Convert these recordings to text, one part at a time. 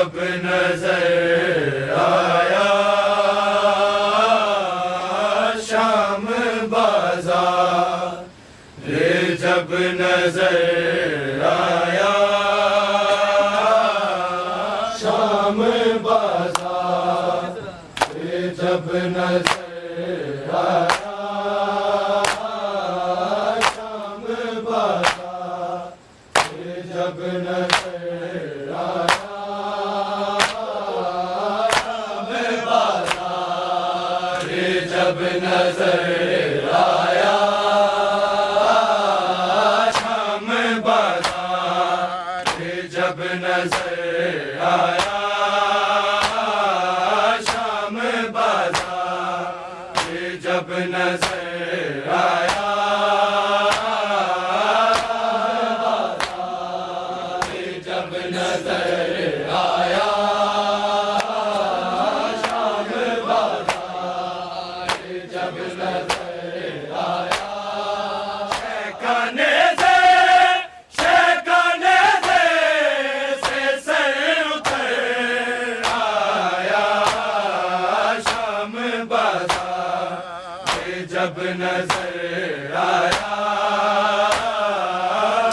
जब नजर आया शाम बाजार, रे जब नजर आया शाम बाजार, रे जब नजर आया शाम बाजार, रे जब नजर आया जब नजर आया शाम बाजार, जब नजर आया शाम बाजार, जब नजर आया जब नजर आया जब नजर आया शहकाने से सर उतर आया शाम बाजार, जब नजर आया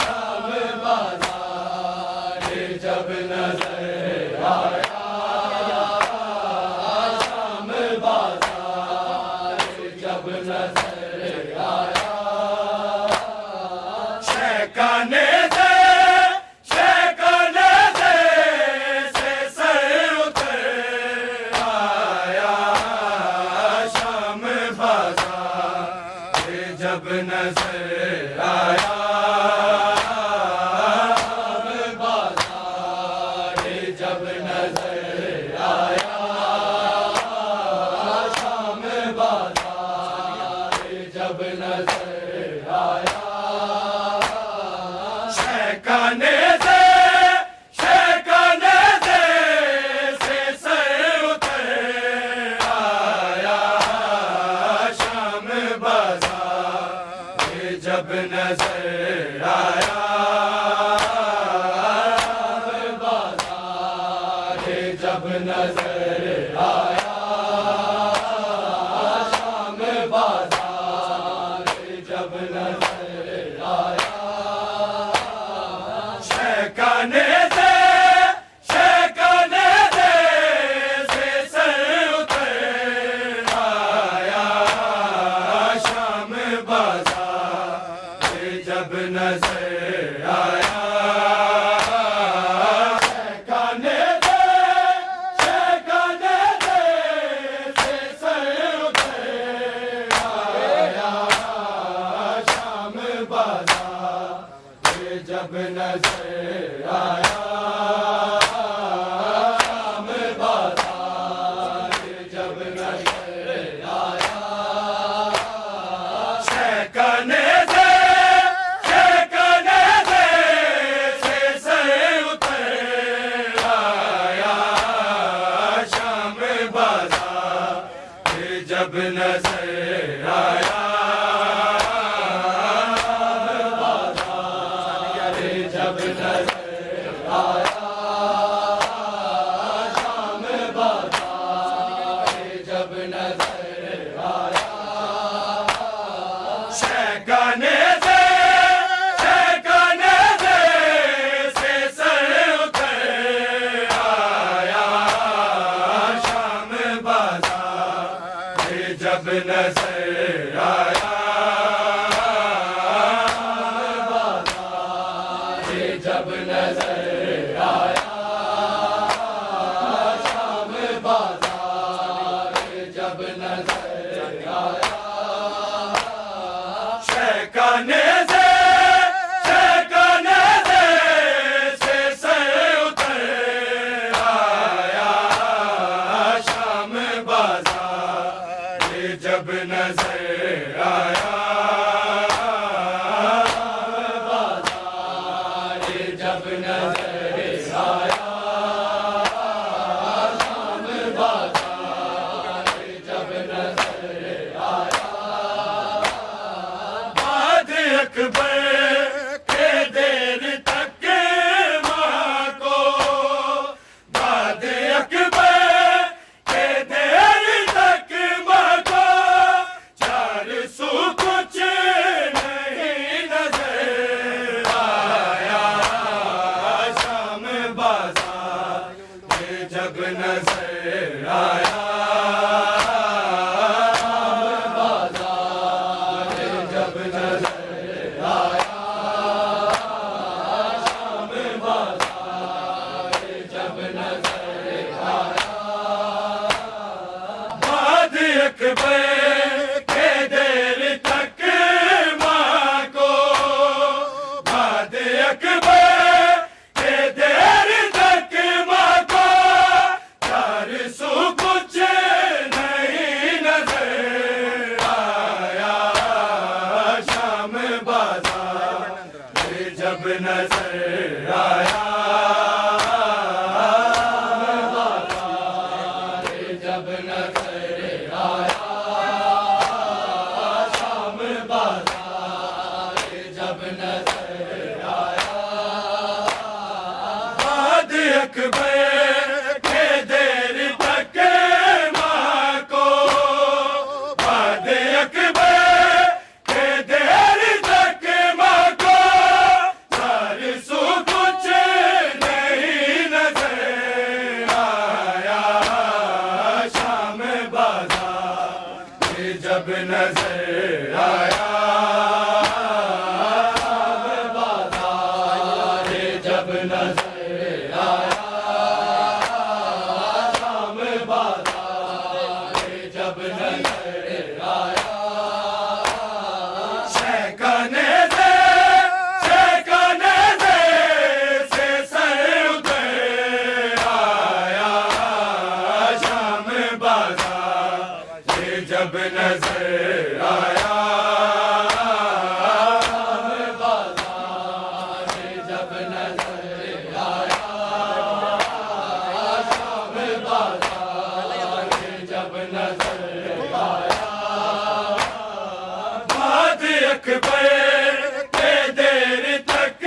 शाम बाजार, जब नजर आया शाम बाजार, जब नजर आया शहकाने से सर उतर आया शाम बाजार, जब नजर आया शाम बाजार, जब नजर आया शाम बाजार, जब नजर आया शहकाने से सर उतर आया शाम बाजार, जब नजर आया शाम बाजार, जब नजर आया शाम बाजार, जब नजर आया शहकाने से सर उतर आया शाम बाजार, जब नजर आया शहकाने से सर उतर आया शाम बाजार, जब नजर आया शाम बाजार, जब नजर आया शहकाने से सर उतर आया शाम बाजार, जब नजर आया जब नजर आया शाम बाजार, जब नजर आया शहकाने से सर उतर आया शाम बाजार, जब नजर आया जब नजर आया शाम बाजार, जब नजर आया शहकाने से सर उतर आया शाम बाजार, जब नजर आया जब नजर आया शाम बाजार, जब नजर आया बाद अकबर के देर तक माँ को अकबर के देर तक माँ को चार सौ कुछ नहीं नजर आया। शाम बाजार जब नजर आया, जब नजर आया, शाम बाजार जब नजर आया। बाद अकबर के देर तक माँ को, बाद अकबर के देर तक माँ को चार सौ कुछ नहीं नजर आया। शाम बाजार जब नजर आया, शाम बाजार जब नजर आया, शाम बाजार जब नजर आया। शहकाने से सर उतर आया। शाम बाजार जब नजर आया, शाम बाजार जब नजर आया, शाम बाजार जब नजर आया। बाद अकबर के देर तक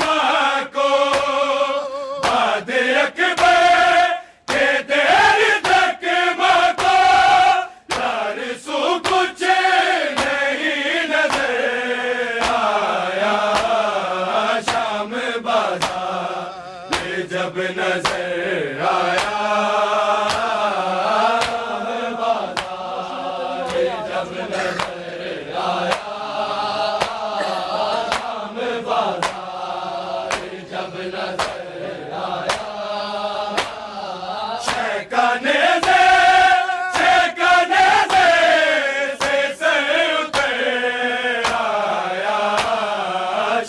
माँ को, बाद अकबर के देर तक माँ को चार सौ कुछ नहीं नजर आया। शाम बाजार जब नजर आया, शाम बाजार जब नजर आया, शाम बाजार जब नजर आया। शहकाने से सर उतर आया।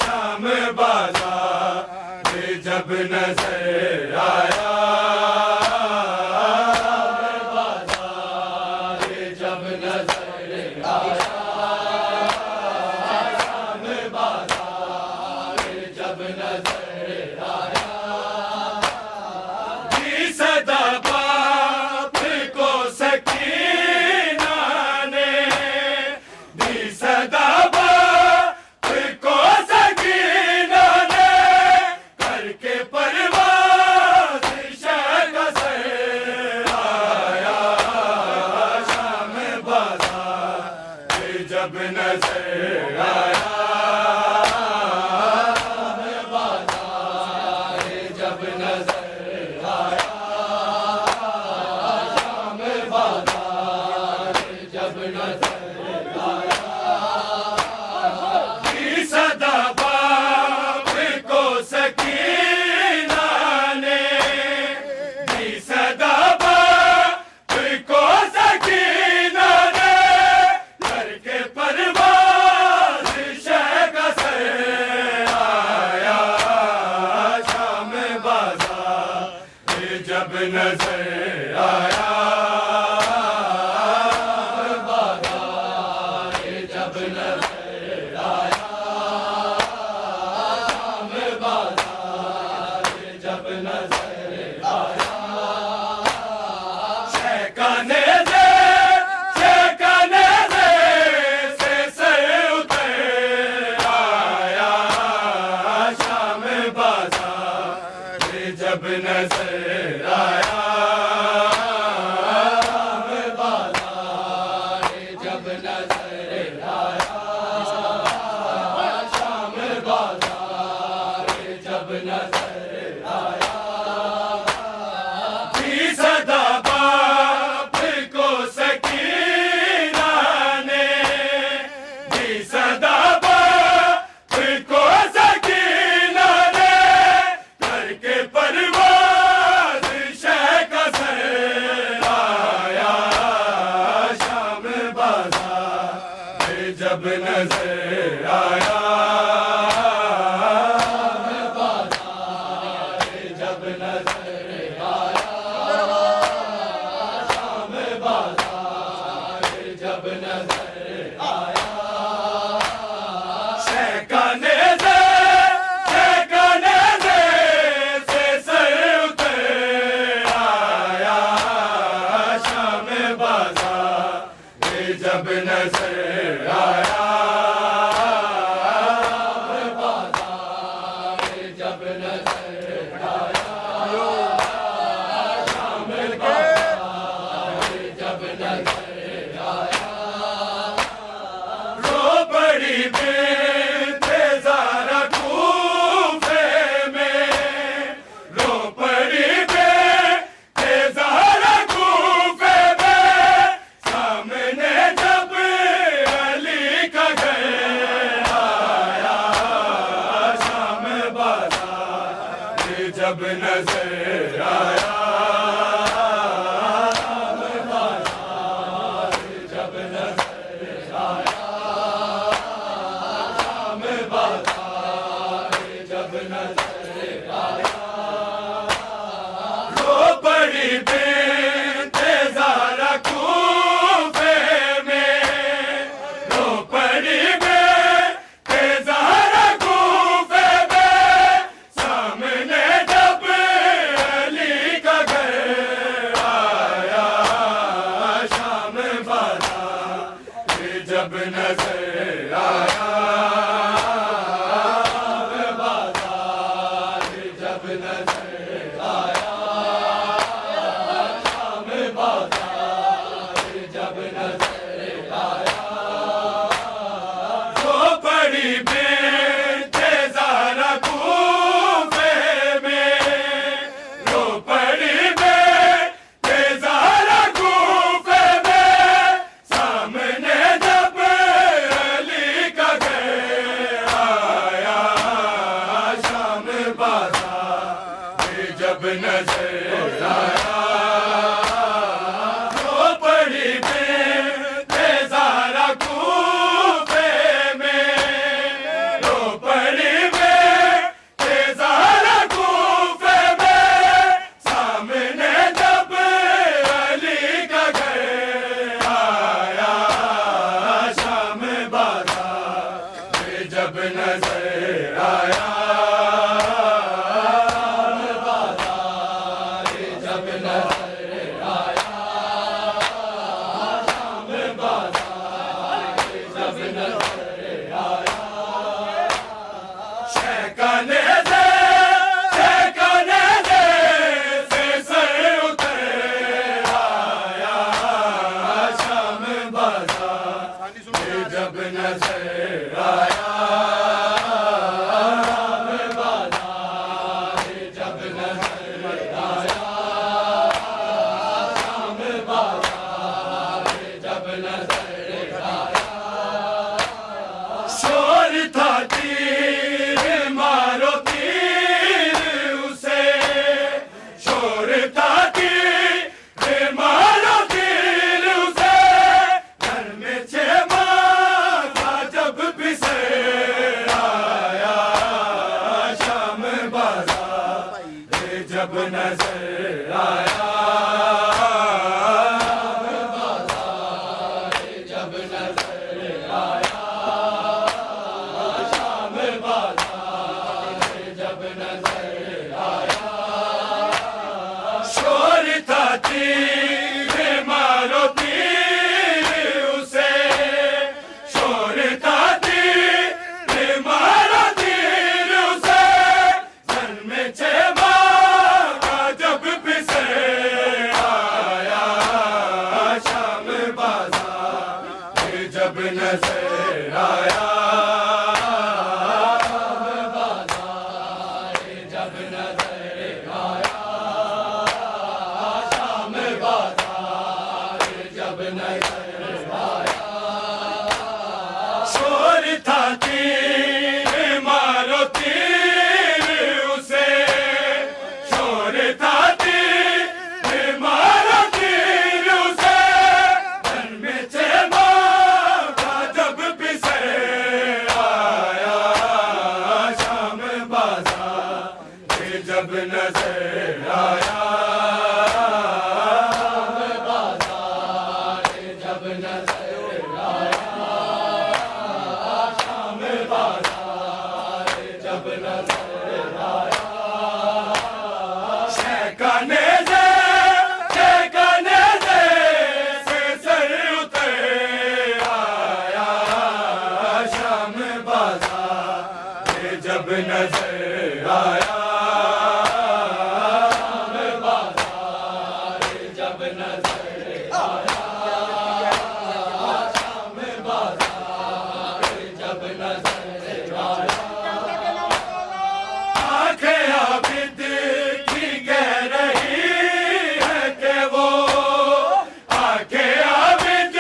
शाम बाजार जब नजर आया, शाम बाजार जब नजर आया, शाम बाजार जब नजर आया। दी सदा बाप को सकीना ने, दी सदा बाप को सकीना ने, करके परवाज़ शहकसर आया। शाम बाजार जब नजर आया, शाम बाजार जब नजर आया, शाम बाजार जब नजर आया। दी सदा बाप को सकीना ने, दी सदा बाप को सकीना ने, करके परवाज़ शहकसर आया। शाम बाजार जब नजर आया, शाम बाजार जब नजर आया, शाम बाजार जब नजर आया। शहकाने से सर उतर आया। शाम बाजार जब नजर आया, शाम बाजार जब नजर आया, शाम बाजार जब नजर आया। दी सदा बाप को सकीना ने, दी सदा बाप को सकीना ने, करके परवाज़ शहकसर जब नजर आया जब नजर आया शाम बाजार जब नजर आया रो पड़ी बेंते ज़ारा कूफे में रो पड़ी बेंते ज़ारा कूफे में सामने जब अली का घर आया शाम बाजार जब नजर आया बाजार जब नजर आया शाम बाजार जब नजर आया तो बड़ी बेंते ज़ारा कूफे में रो पड़ी बेंते ज़ारा कूफे में सामने जब अली का घर आया शाम बाजार जब नजर आया रो पड़ी बेंते ज़ारा कूफे में रो पड़ी बेंते ज़ारा कूफे में सामने जब अली का घर आया शाम बाजार जब नजर आया बाजार जब नजर आया शाम बाजार जब नजर आया शहकाने से सर उतर आया शाम बाजार जब नजर आया बाजार जब नजर आया शाम बाजार जब नजर आया शोर था तीर मारो तीर उसे शोर था तीर मारो तीर उसे घर में छेमा था जब पिसे आया शाम बाजार जब नजर आया बाजार जब नजर आया शाम बाजार जब नजर आया शोर था तीर मारो तीर उसे शोर था तीर मारो तीर उसे घर में छेमा का जब पिसे आया शाम बाजार जब नजर आया बाजार जब नजर आया शाम बाजार जब नजर आया शोर था तीर मारो तीर उसे शोर था तीर मारो तीर उसे घर में छेमा का जब पिसे आया शाम बाजार जब नजर आया बाजार जब नजर आया शाम बाजार जब नजर आया शहकाने से सर उतर आया शाम बाजार जब नजर आया बाजार जब नजर आया शाम बाजार जब नजर आया आंखें आबिद की कह रही है कि वो आंखें आबिद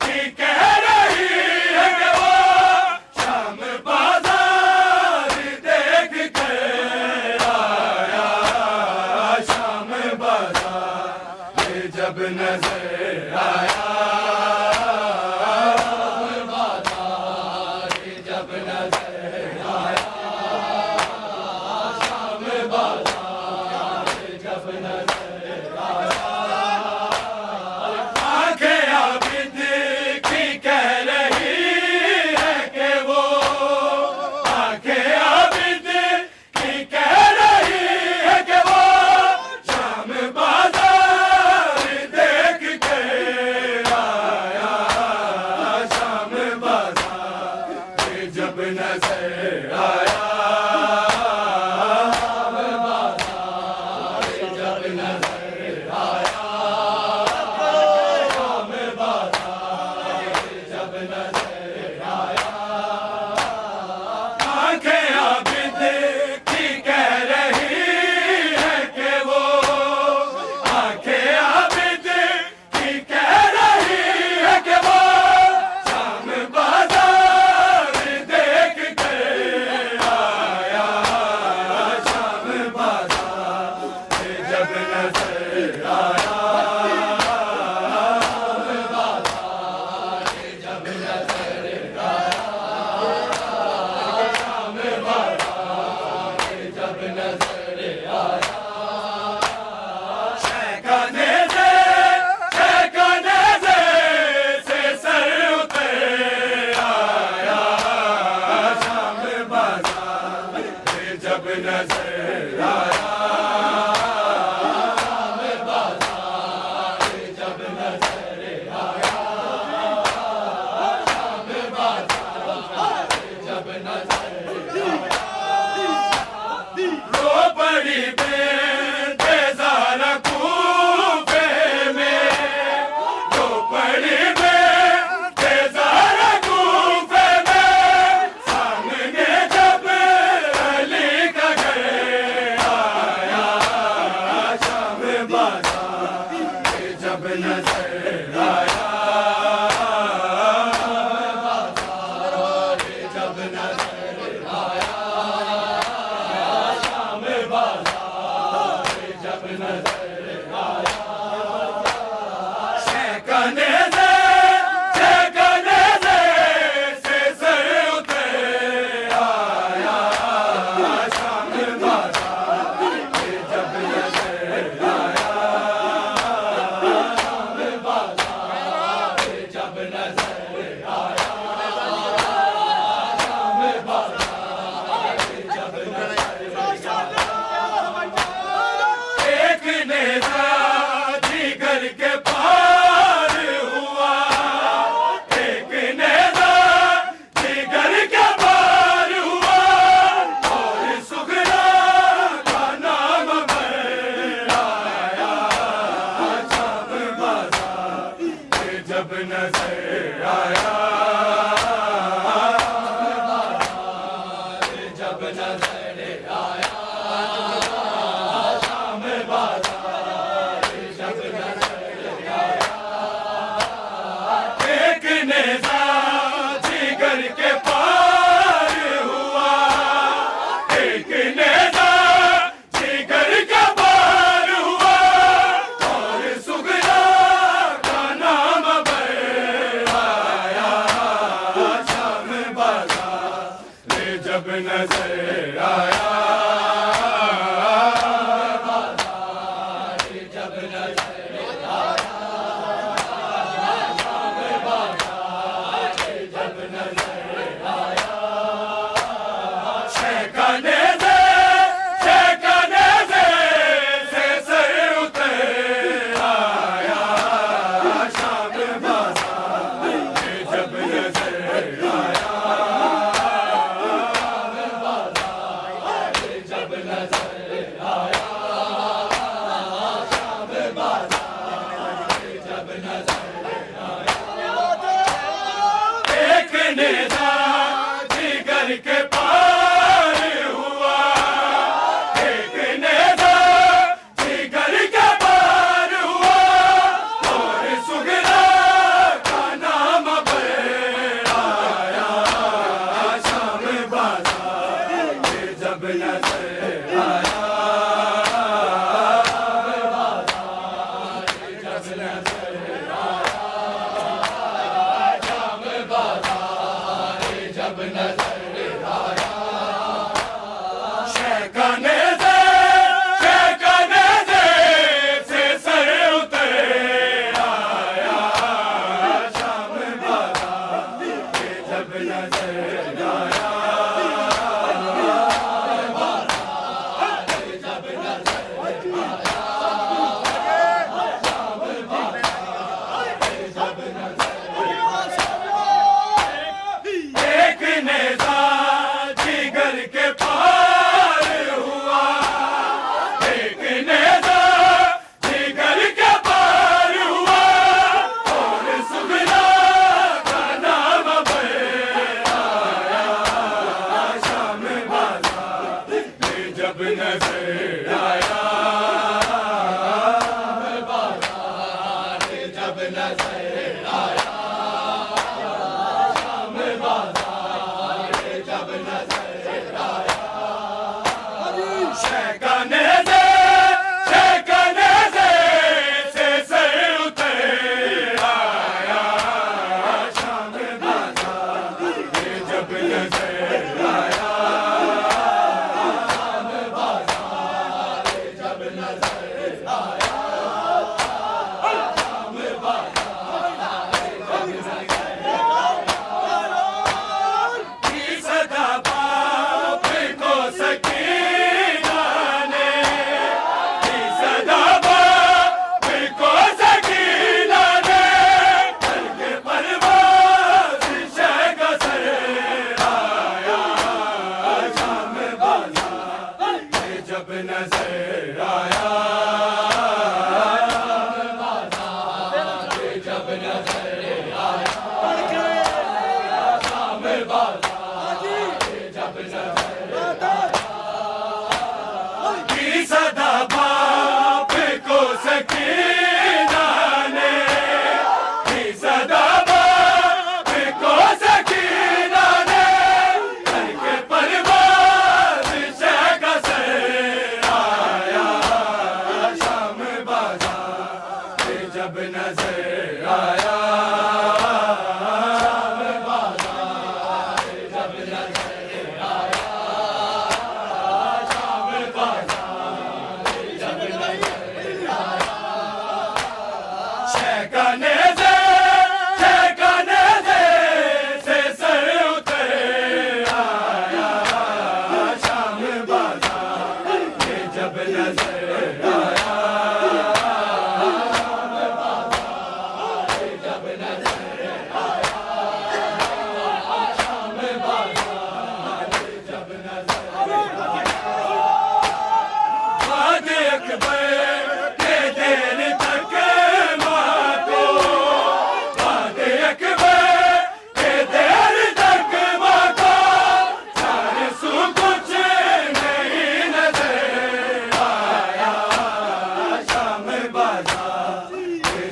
की कह रही है कि वो शाम बाजार देख कर नजर आया जब नजर आया शाम बाजार जब नजर आया आंखें आबिद की कह रही है कि वो आंखें आबिद की कह रही है कि वो शाम बाजार देख के आया शाम बाजार जब नजर आया शाम बाजार जब नजर आया शाम बाजार जब नजर आया आंखें आबिद की कह रही है कि वो आंखें आबिद की कह रही है कि वो शाम बाजार देख के आया शाम बाजार जब नजर आया शाम बाजार जब नजर आया शाम बाजार जब नजर आया शहकाने से सर उतर आया शाम बाजार जब नजर आया शाम बाजार जब नजर आया शाम बाजार जब नजर रो पड़ी बेजारा कूफे में रो पड़ी बेजारा कूफे में सामने जब अली का घर आया शाम बाजार जब नजर आया जब नजर आया शाम बाजार जब नजर आया शहकाने से सर उतर आया शाम बाजार जब नजर आया शाम बाजार जब नजर आया शाम बाजार जब नजर एक नेता जिगर के पार हुआ एक नेता जिगर के पार हुआ और सुगरा का नाम बराया शाम बाजार जब नजर आया जब नजर आया शाम बाजार जब नजर आया एक नेता जिगर के पार हुआ एक नेता जिगर के पार हुआ और सुगरा का नाम बराया शाम बाजार जब नजर आया जब नजर आया शाम बाजार जब नजर आया शहकाने से सर उतर आया शाम बाजार जब नजर आया जब नजर आया शाम बाजार जब नजर आया एक नेता जिगर के पार हुआ एक नेता जिगर के पार हुआ और सुगरा का नाम बराया शाम बाजार जब नजर आया जब नजर शहकाने से सर उतर आया शाम बाजार जब नजर आया जब नजर आया बाजार जब नजर आया शाम बाजार जब नजर आया शहकाने से सर उतर आया शाम बाजार जब नजर आया जब नजर आया जब नजर आया शाम बाजार जब नजर आया की सदा बाप को सकीना ने की सदा बाप को सकीना ने करके परवाज़ शहका जब नजर आया शाम बाजार जब नजर आया शाम बाजार जब नजर आया शहकाने से सर उतर आया शाम बाजार जब नजर आया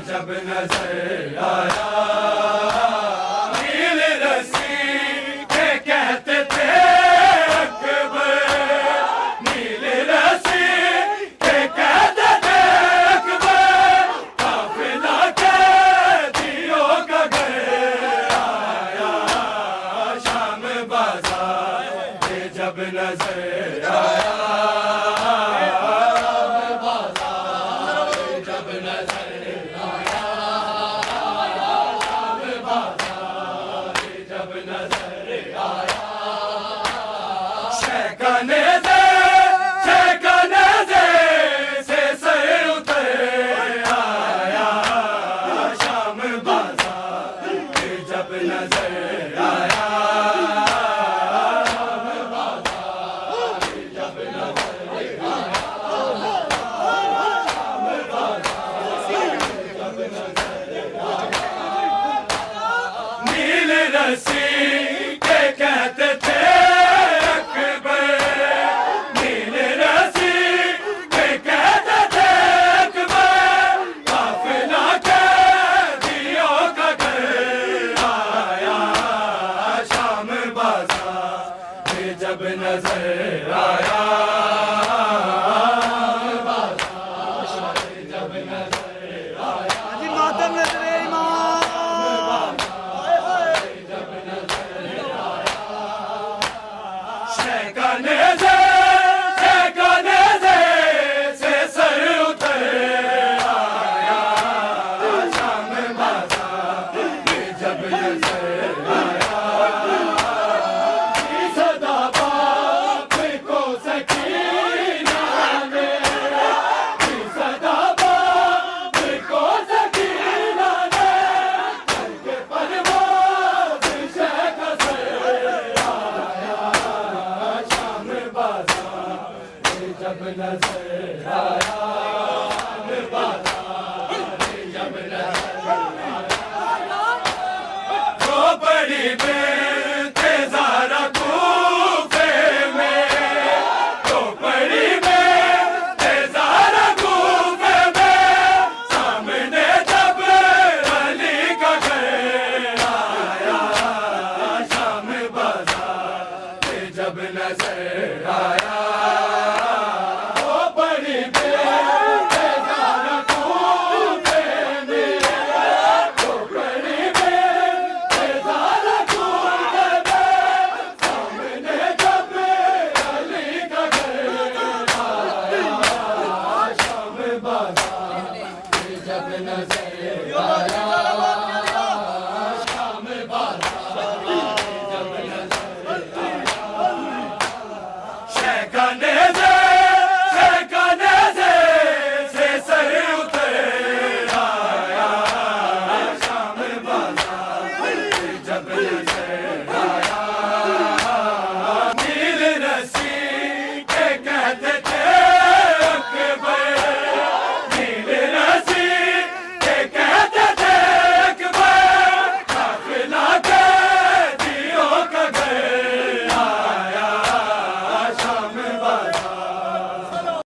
जब नजर आया नील रस्सी के कहते थे अकबर नील रस्सी के कहते थे अकबर काफिला कैदियों का घर आया शाम बाजार जब नजर आया जब नजर शहकाने से सर उतर आया शाम बाजार जब नजर आया शाम बाजार जब नजर आया शाम बाजार जब नजर आया नील रस्सी के कहते थे जब नजर आया जब नजर आया मातम नजर इमाम जब बाजार जब नजर आया, शाम बाजार जब नजर आया, झोपड़ी में तेजारा कूफे में, झोपड़ी में तेजारा कूफे में, सामने जब अली का घर आया, शाम बाजार जब नजर आया, झोपड़ी में तेजारा कूफे में, झोपड़ी में तेजारा कूफे में, सामने जब अली का घर आया, शाम बाजार जब नजर आया, शाम बाजार जब नजर आया, शेखा ने